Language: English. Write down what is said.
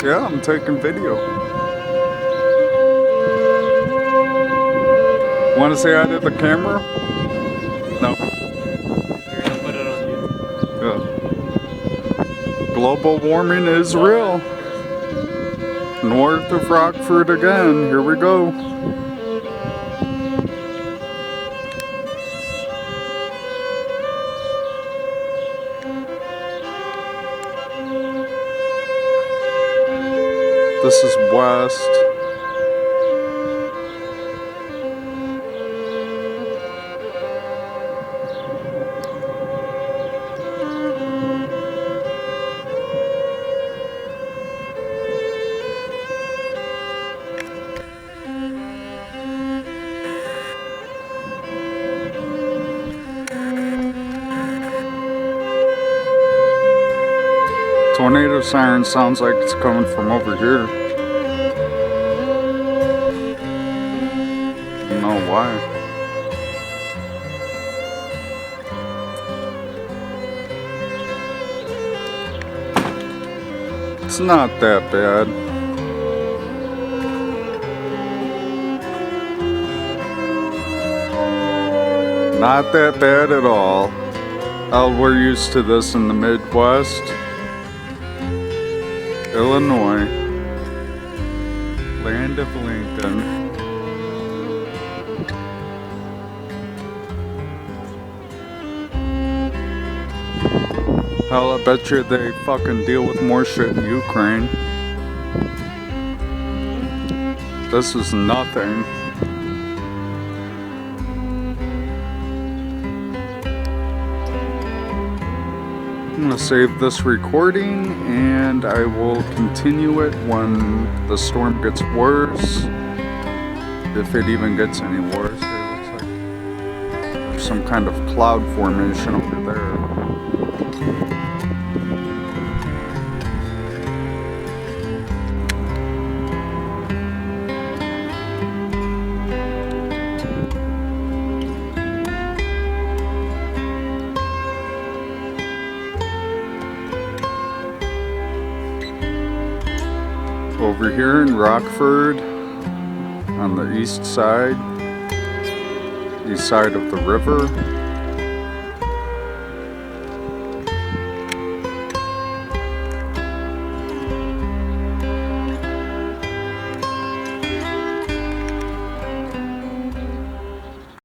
Yeah, I'm taking video. Want to say hi to the camera? No. You're gonna put it on YouTube. Yeah. Global warming is real. North of Rockford again. Here we go. This is west. Tornado siren sounds like it's coming from over here. I don't know why. It's not that bad. Not that bad at all. We're used to this in the Midwest. Illinois, land of Lincoln. Hell, I bet you they fucking deal with more shit in Ukraine. This is nothing. I'm gonna save this recording and I will continue it when the storm gets worse. If it even gets any worse. It looks like there's some kind of cloud formation over there. Over here in Rockford, on the east side of the river,